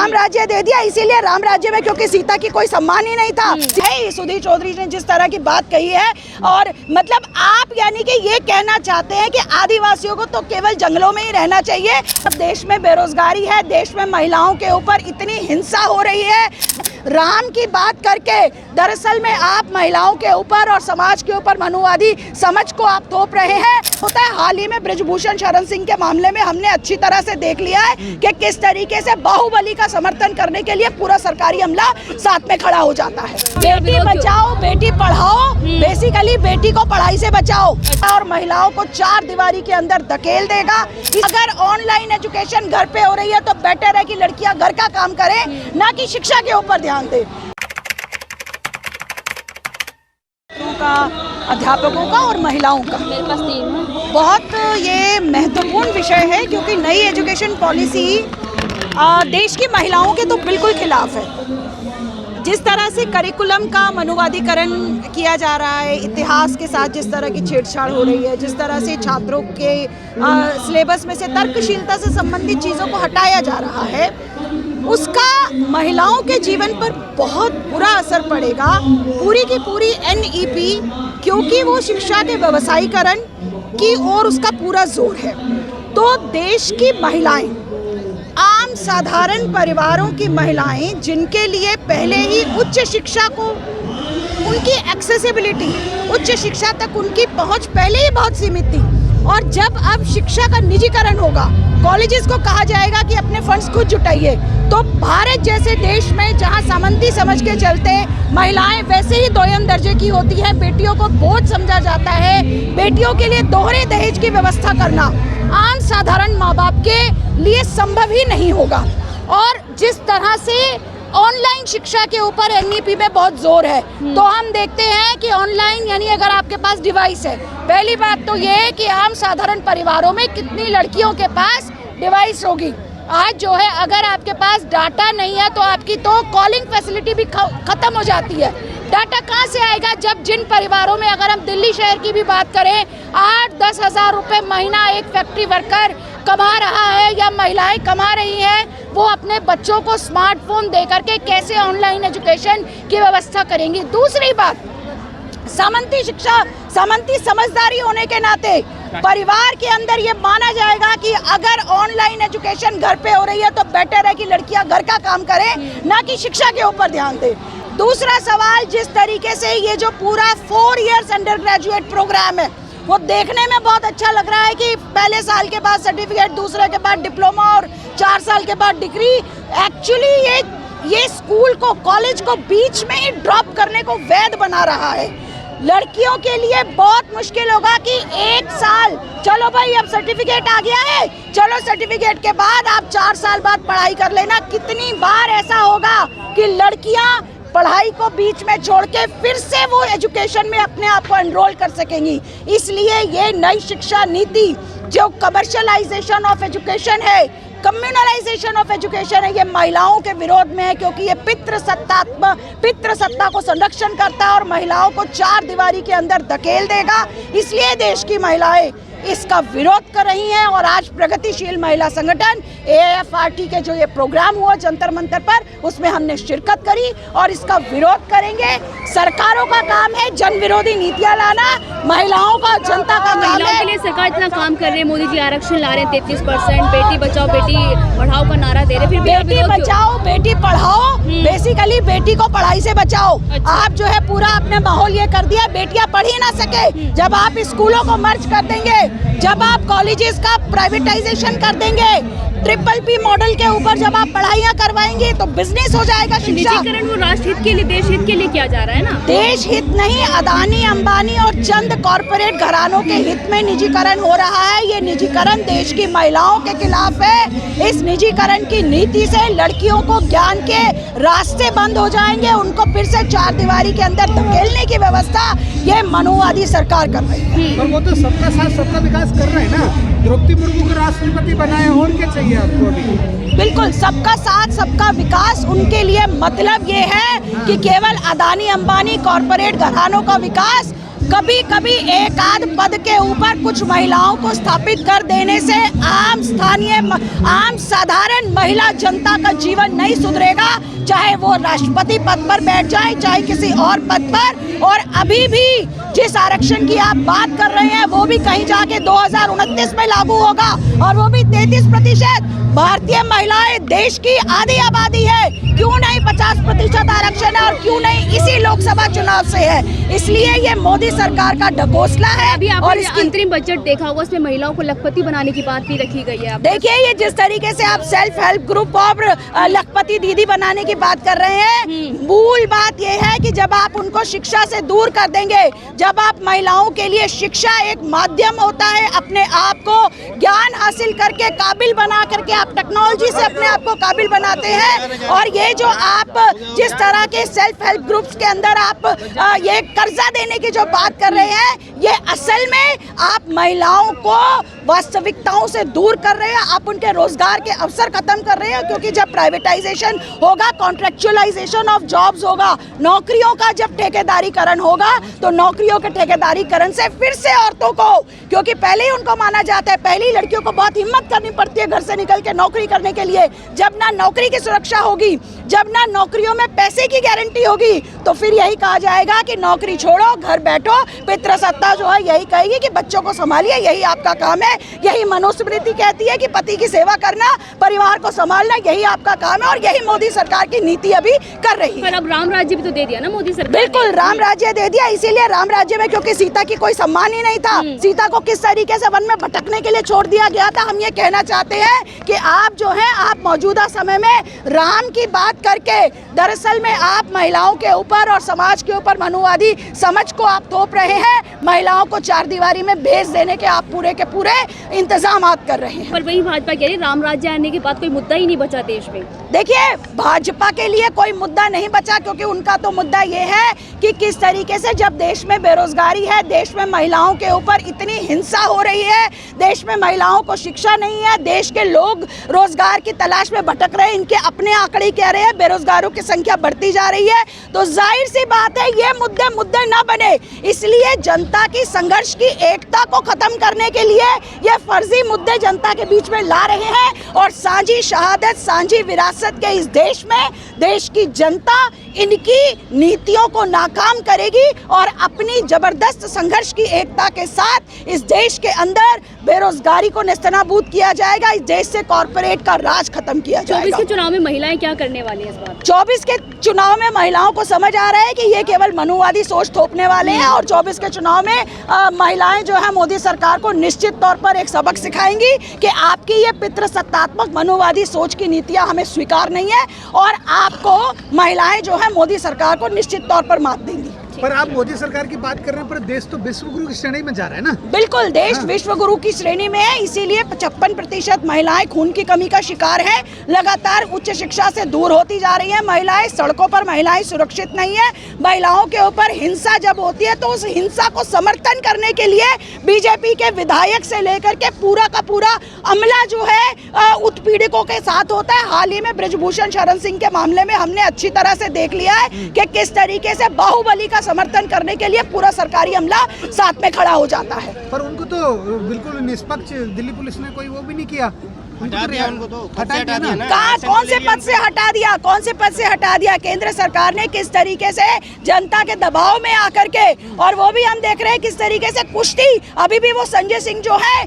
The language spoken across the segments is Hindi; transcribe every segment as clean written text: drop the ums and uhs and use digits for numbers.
राम राज्य दे दिया, इसीलिए राम राज्य में क्योंकि सीता की कोई सम्मान ही नहीं था। सुधीर चौधरी ने जिस तरह की बात कही है, और मतलब आप यानी कि ये कहना चाहते हैं कि आदिवासियों को तो केवल जंगलों में ही रहना चाहिए। अब देश में बेरोजगारी है, देश में महिलाओं के ऊपर इतनी हिंसा हो रही है, राम की बात करके दरअसल में आप महिलाओं के ऊपर और समाज के ऊपर मनुवादी समझ को आप थोप रहे हैं। होता है, हाल ही में बृजभूषण शरण सिंह के मामले में हमने अच्छी तरह से देख लिया है कि किस तरीके से बाहुबली का समर्थन करने के लिए पूरा सरकारी अमला साथ में खड़ा हो जाता है। बेटी बचाओ बेटी पढ़ाओ, बेसिकली बेटी को पढ़ाई से बचाओ और महिलाओं को चार दीवारी के अंदर धकेल देगा। अगर ऑनलाइन एजुकेशन घर पे हो रही है तो बेटर है कि लड़कियां घर का काम करें, ना कि शिक्षा के ऊपर ध्यान दें। का अध्यापकों का और महिलाओं का मेरे पास 3 है। बहुत ये महत्वपूर्ण विषय है क्योंकि नई एजुकेशन पॉलिसी देश की महिलाओं के तो बिल्कुल खिलाफ है। जिस तरह से करिकुलम का मनुवादीकरण किया जा रहा है, इतिहास के साथ जिस तरह की छेड़छाड़ हो रही है, जिस तरह से छात्रों के सिलेबस में से तर्कशीलता से संबंधित चीज़ों को हटाया जा रहा है, उसका महिलाओं के जीवन पर बहुत बुरा असर पड़ेगा। पूरी की पूरी NEP, क्योंकि वो शिक्षा के व्यवसायीकरण की ओर उसका पूरा जोर है। तो देश की महिलाएं, आम साधारण परिवारों की महिलाएं, जिनके लिए पहले ही उच्च शिक्षा को उनकी एक्सेसिबिलिटी, उच्च शिक्षा तक उनकी पहुंच पहले ही बहुत सीमित थी, और जब अब शिक्षा का निजीकरण होगा, कॉलेजेस को कहा जाएगा कि अपने फंड्स खुद जुटाइए, तो भारत जैसे देश में जहां सामंती समझ के चलते महिलाएं वैसे ही दोयम दर्जे की होती हैं, बेटियों को बोझ समझा जाता है, बेटियों के लिए दोहरे दहेज की व्यवस्था करना आम साधारण माँ बाप के लिए संभव ही नहीं होगा। और जिस तरह से ऑनलाइन शिक्षा के ऊपर NEP में बहुत जोर है, तो हम देखते हैं कि ऑनलाइन यानी अगर आपके पास डिवाइस है, पहली बात तो ये है कि आम साधारण परिवारों में कितनी लड़कियों के पास डिवाइस होगी। आज जो है, अगर आपके पास डाटा नहीं है तो आपकी तो कॉलिंग फैसिलिटी भी खत्म हो जाती है। डाटा कहाँ से आएगा जब जिन परिवारों में, अगर हम दिल्ली शहर की भी बात करें, 8-10 हज़ार रुपये महीना एक फैक्ट्री वर्कर कमा रहा है या महिलाएं कमा रही हैं, वो अपने बच्चों को स्मार्टफोन दे करके कैसे ऑनलाइन एजुकेशन की व्यवस्था करेंगी। दूसरी बात, सामंती शिक्षा, सामंती समझदारी होने के नाते परिवार के अंदर ये माना जाएगा कि अगर ऑनलाइन एजुकेशन घर पे हो रही है तो बेटर है कि लड़कियां घर का काम करें, ना कि शिक्षा के ऊपर ध्यान दें। दूसरा सवाल, जिस तरीके से ये जो पूरा 4 इयर्स अंडर ग्रेजुएट प्रोग्राम है, वो देखने में बहुत अच्छा लग रहा है कि पहले साल के बाद सर्टिफिकेट, दूसरे के बाद डिप्लोमा और 4 साल के बाद डिग्री। एक्चुअली ये स्कूल को, कॉलेज को बीच में ही ड्रॉप करने को वैध बना रहा है। लड़कियों के लिए बहुत मुश्किल होगा कि 1 साल, चलो भाई अब सर्टिफिकेट आ गया है, चलो सर्टिफिकेट के बाद आप 4 साल बाद पढ़ाई कर लेना। कितनी बार ऐसा होगा कि लड़कियां पढ़ाई को बीच में छोड़ के फिर से वो एजुकेशन में अपने आप को एनरोल कर सकेंगी। इसलिए ये नई शिक्षा नीति जो कमर्शियलाइजेशन ऑफ एजुकेशन है, कम्युनलाइजेशन ऑफ एजुकेशन है, ये महिलाओं के विरोध में है, क्योंकि ये पितृसत्ता को संरक्षण करता है और महिलाओं को चार दीवारी के अंदर धकेल देगा। इसलिए देश की महिलाएं इसका विरोध कर रही हैं और आज प्रगतिशील महिला संगठन AIFRT के जो ये प्रोग्राम हुआ जंतर मंतर पर, उसमें हमने शिरकत करी और इसका विरोध करेंगे। सरकारों का काम है जन विरोधी नीतियां लाना, महिलाओं का, जनता का काम है। महिलाओं के लिए सरकार इतना काम कर रही है, मोदी जी आरक्षण ला रहे हैं 33%, बेटी बचाओ बेटी पढ़ाओ का नारा दे रहे, फिर बेटी बचाओ बेटी पढ़ाओ, बेसिकली बेटी को पढ़ाई से बचाओ। आप जो है पूरा अपने माहौल ये कर दिया, बेटियां पढ़ ही ना सके। जब आप स्कूलों को मर्ज कर देंगे, जब आप कॉलेजेस का प्राइवेटाइजेशन कर देंगे, PPP मॉडल के ऊपर जब आप पढ़ाइयाँ करवाएंगे तो बिजनेस हो जाएगा शिक्षा। निजीकरण वो राष्ट्र हित के लिए, देश हित के लिए किया जा रहा है ना। देश हित नहीं, अदानी अंबानी और चंद कॉरपोरेट घरानों के हित में निजीकरण हो रहा है। ये निजीकरण देश की महिलाओं के खिलाफ है। इस निजीकरण की नीति से लड़कियों को ज्ञान के रास्ते बंद हो जाएंगे, उनको फिर से चार दीवारी के अंदर धकेलने की व्यवस्था ये मनुवादी सरकार कर रही है। और वो तो सबका साथ सबका विकास कर रहे हैं ना। द्रौपदी मुर्मू को राष्ट्रपति बनाए, और क्या चाहिए आपको अभी? बिल्कुल, सबका साथ सबका विकास उनके लिए मतलब ये है कि केवल अदानी अंबानी कॉरपोरेट घरानों का विकास कभी कभी एक आध पद के ऊपर कुछ महिलाओं को स्थापित कर देने से आम साधारण महिला जनता का जीवन नहीं सुधरेगा, चाहे वो राष्ट्रपति पद पर बैठ जाए, चाहे किसी और पद पर। और अभी भी जिस आरक्षण की आप बात कर रहे हैं वो भी कहीं जाके 2029 में लागू होगा, और वो भी 33%। भारतीय महिलाएं देश की आधी आबादी है, क्यों नहीं 50% आरक्षण है, और क्यों नहीं इसी लोकसभा चुनाव से है। इसलिए ये मोदी सरकार का ढकोसला है। अभी और आपने इसकी अंतरिम बजट देखा होगा, उसमें महिलाओं को लखपति बनाने की बात भी रखी गई है। देखिए, ये जिस तरीके से आप सेल्फ हेल्प ग्रुप और लखपति दीदी बनाने की बात कर रहे हैं, मूल बात ये है कि जब आप उनको शिक्षा से दूर कर देंगे, जब आप महिलाओं के लिए शिक्षा एक माध्यम होता है, अपने आप को ज्ञान हासिल करके काबिल बना करके आप टेक्नोलॉजी से अपने आप को काबिल बनाते हैं, और ये जो आप जिस तरह के सेल्फ हेल्प ग्रुप्स के अंदर आप ये कर्जा देने की जो बात कर रहे हैं, ये असल में आप महिलाओं को वास्तविकताओं से दूर कर रहे हैं, आप उनके रोजगार के अवसर खत्म कर रहे हैं। क्योंकि जब प्राइवेटाइजेशन होगा, कॉन्ट्रेक्चुअलाइजेशन ऑफ जॉब्स होगा, नौकरियों का जब ठेकेदारीकरण होगा, तो नौकरियों के ठेकेदारीकरण से फिर से औरतों को, क्योंकि पहले ही उनको माना जाता है, पहले ही लड़कियों को बहुत हिम्मत करनी पड़ती है घर से निकल के नौकरी करने के लिए। जब ना नौकरी की सुरक्षा होगी, जब ना नौकरियों में पैसे की गारंटी होगी, तो फिर यही कहा जाएगा कि नौकरी छोड़ो, घर बैठो। पितृसत्ता जो है यही कहेगी कि बच्चों को संभालिए, यही आपका काम है। यही मनुस्मृति कहती है कि पति की सेवा करना, परिवार को संभालना, यही आपका काम है, और यही मोदी सरकार की नीति अभी कर रही है। पर अब राम राज्य भी तो दे दिया ना मोदी सरकार। बिल्कुल, राम राज्य दे दिया। इसीलिए राम राज्य में, क्योंकि सीता की कोई सम्मान ही नहीं था, सीता को किस तरीके से वन में भटकने के लिए छोड़ दिया गया था। हम ये कहना चाहते हैं कि आप जो है, आप मौजूदा समय में राम की बात करके दरअसल में आप महिलाओं के ऊपर और समाज के ऊपर मनुवादी समझ को आप थोप रहे हैं। महिलाओं को चार दीवारी में भेज देने के आप पूरे के पूरे इंतजाम कर रहे हैं। पर वही भाजपा कह रही राम राज्य आने के बाद कोई मुद्दा ही नहीं बचा देश में। देखिए, भाजपा के लिए कोई मुद्दा नहीं बचा, क्योंकि उनका तो मुद्दा ये है कि किस तरीके से जब देश में बेरोजगारी है, देश में महिलाओं के ऊपर इतनी हिंसा हो रही है, देश में महिलाओं को शिक्षा नहीं है, देश के लोग रोजगार की तलाश में भटक रहे हैं, इनके अपने आंकड़े कह रहे हैं बेरोजगारों की संख्या बढ़ती जा रही है, तो जाहिर सी बात है ये मुद्दे न बने। इसलिए जनता की संघर्ष की एकता को खत्म करने के लिए ये फर्जी मुद्दे जनता के बीच में ला रहे हैं, और साझी शहादत, साझी विरासत के इस देश में देश की जनता इनकी नीतियों को नाकाम करेगी, और अपनी जबरदस्त संघर्ष की एकता के साथ इस देश के अंदर बेरोजगारी को नेस्तनाबूद किया जाएगा, इस देश से कॉर्पोरेट का राज खत्म किया जाएगा। 24 के चुनाव में महिलाएं क्या करने वाली हैं इस बार? 24 के चुनाव में महिलाओं को समझ आ रहा है कि ये केवल मनुवादी सोच थोपने वाले हैं, और 24 के चुनाव में महिलाएं जो है मोदी सरकार को निश्चित तौर पर एक सबक सिखाएंगी कि आपकी ये पितृसत्तात्मक मनुवादी सोच की नीतियां हमें स्वीकार नहीं है, और आपको महिलाएं जो है मोदी सरकार को निश्चित तौर पर मात देंगी। पर आप मोदी सरकार की बात कर रहे हैं, पर देश तो विश्व गुरु की श्रेणी में जा रहा है ना। बिल्कुल, देश विश्व गुरु की श्रेणी में है, इसीलिए 55% महिलाएं खून की कमी का शिकार हैं। लगातार उच्च शिक्षा से दूर होती जा रही हैं महिलाएं, सड़कों पर महिलाएं सुरक्षित नहीं है। महिलाओं के ऊपर हिंसा जब होती है तो उस हिंसा को समर्थन करने के लिए बीजेपी के विधायक से लेकर के पूरा का पूरा अमला जो है उत्पीड़कों के साथ होता है। हाल ही में ब्रजभूषण शरण सिंह के मामले में हमने अच्छी तरह से देख लिया है कि किस तरीके से बाहुबली का समर्थन करने के लिए पूरा सरकारी अमला साथ में खड़ा हो जाता है। पर उनको तो बिल्कुल निष्पक्ष दिल्ली पुलिस ने कोई वो भी नहीं किया, हटा दिया ना। कहाँ, कौन से पद से हटा दिया, कौन से पद से हटा दिया? केंद्र सरकार ने किस तरीके से जनता के दबाव में आकर के, और वो भी हम देख रहे हैं किस तरीके से कुश्ती, अभी भी वो संजय सिंह जो है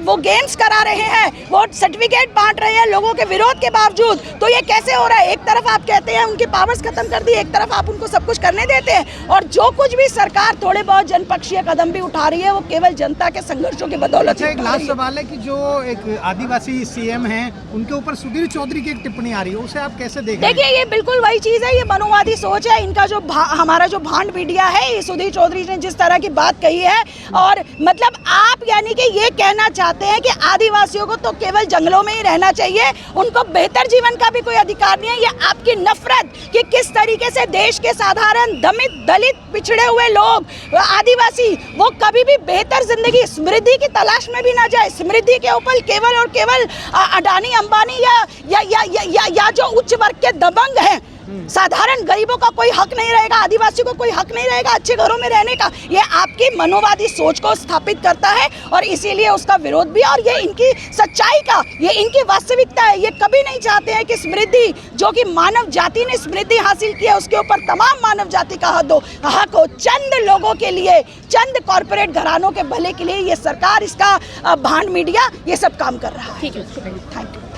वो गेम्स करा रहे हैं, वो सर्टिफिकेट बांट रहे हैं लोगों के विरोध के बावजूद। तो ये कैसे हो रहा है? एक तरफ आप कहते हैं उनकी पावर्स खत्म कर दी, एक तरफ आप उनको सब कुछ करने देते हैं, और जो कुछ भी सरकार थोड़े बहुत जनपक्षीय कदम भी उठा रही है वो केवल जनता के संघर्षों की बदौलत। एक लास्ट सवाल है कि जो एक आदिवासी सीएम हैं, उनके ऊपर सुधीर चौधरी की एक टिप्पणी आ रही है, उसे आप कैसे देख रहे हैं? देखिए, ये बिल्कुल वही चीज है, ये मनुवादी सोच है इनका। जो हमारा जो भांड मीडिया है, ये सुधीर चौधरी ने जिस तरह की बात कही है, और मतलब आप यानी कि ये कहना चाहते हैं कि आदिवासियों को तो केवल जंगलों में ही रहना चाहिए, उनको बेहतर जीवन का भी कोई अधिकार नहीं है। ये आपकी नफरत कि किस तरीके से देश के साधारण दलित पिछड़े हुए लोग, आदिवासी, वो कभी भी बेहतर जिंदगी, समृद्धि की तलाश में भी ना जाए। समृद्धि के ऊपर केवल और केवल अडानी अंबानी या जो उच्च वर्ग के दबंग हैं साधारण गरीबों का कोई हक नहीं रहेगा, आदिवासी को कोई हक नहीं रहेगा अच्छे घरों में रहने का। ये आपकी मनोवादी सोच को स्थापित करता है और इसीलिए उसका विरोध भी, और ये इनकी सच्चाई का, ये इनकी वास्तविकता है। ये कभी नहीं चाहते हैं कि समृद्धि, जो कि मानव जाति ने समृद्धि हासिल की है, उसके ऊपर तमाम मानव जाति का हक हो। चंद लोगों के लिए, चंद कॉरपोरेट घरानों के भले के लिए ये सरकार, इसका भांड मीडिया ये सब काम कर रहा है। ठीक है, थैंक यू।